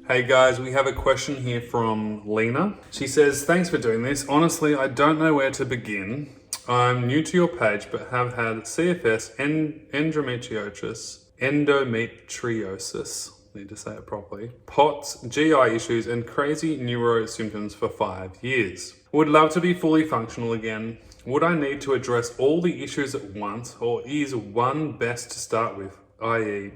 Hey guys, we have a question here from Lena. She says, thanks for doing this. Honestly, I don't know where to begin. I'm new to your page, but have had CFS, endometriosis, need to say it properly, POTS, GI issues, and crazy neuro symptoms for 5 years. Would love to be fully functional again. Would I need to address all the issues at once, or is one best to start with, i.e.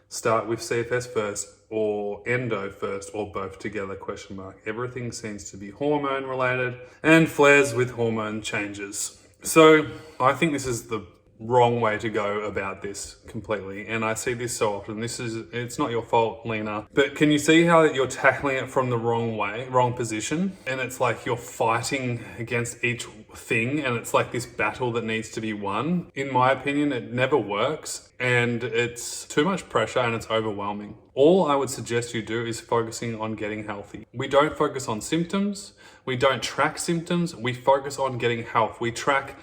start with CFS first or endo first or both together, question mark. Everything seems to be hormone related and flares with hormone changes. So I think this is the wrong way to go about this completely. And I see this so often. It's not your fault, Lena, but can you see how you're tackling it from the wrong way, wrong position? And it's like you're fighting against each thing and it's like this battle that needs to be won. In my opinion, it never works and it's too much pressure and it's overwhelming. All I would suggest you do is focusing on getting healthy. We don't focus on symptoms. We don't track symptoms. We focus on getting health. We track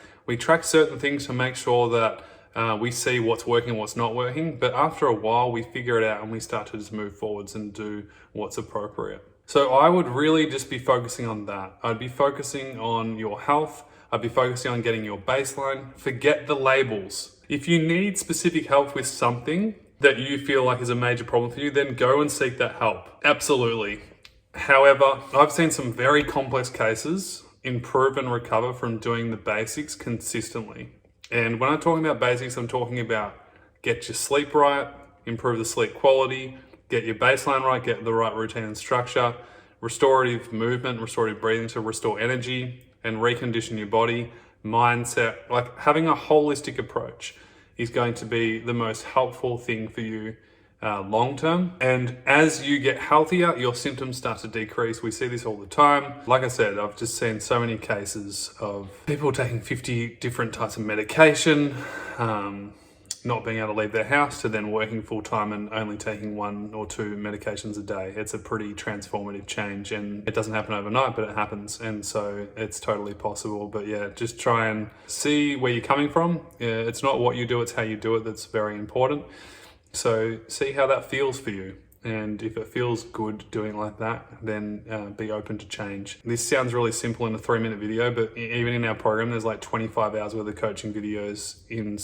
certain things to make sure that we see what's working and what's not working. But after a while, we figure it out and we start to just move forwards and do what's appropriate. So I would really just be focusing on that. I'd be focusing on your health. I'd be focusing on getting your baseline. Forget the labels. If you need specific help with something that you feel like is a major problem for you, then go and seek that help. Absolutely. However, I've seen some very complex cases improve and recover from doing the basics consistently. And when I'm talking about basics, I'm talking about get your sleep right, improve the sleep quality, get your baseline right, get the right routine and structure, restorative movement, restorative breathing to restore energy and recondition your body, mindset. Like having a holistic approach is going to be the most helpful thing for you long term. And as you get healthier, your symptoms start to decrease. We see this all the time. Like I said, I've just seen so many cases of people taking 50 different types of medication, not being able to leave their house, to then working full time and only taking 1 or 2 medications a day. It's a pretty transformative change and it doesn't happen overnight, but it happens. And so it's totally possible. But yeah, just try and see where you're coming from. It's not what you do, it's how you do it that's very important. So see how that feels for you. And if it feels good doing like that, then be open to change. This sounds really simple in a 3-minute video, but even in our program, there's like 25 hours worth of coaching videos in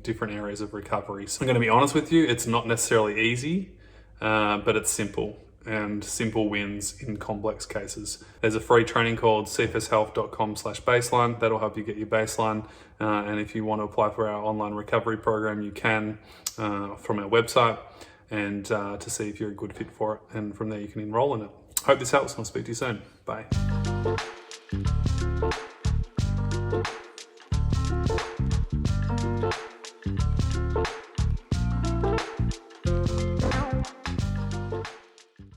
different areas of recovery. So I'm gonna be honest with you, it's not necessarily easy, but it's simple. And simple wins in complex cases. There's a free training called cfshealth.com/baseline. That'll help you get your baseline. And if you want to apply for our online recovery program, you can from our website and to see if you're a good fit for it. And from there, you can enroll in it. Hope this helps and I'll speak to you soon. Bye.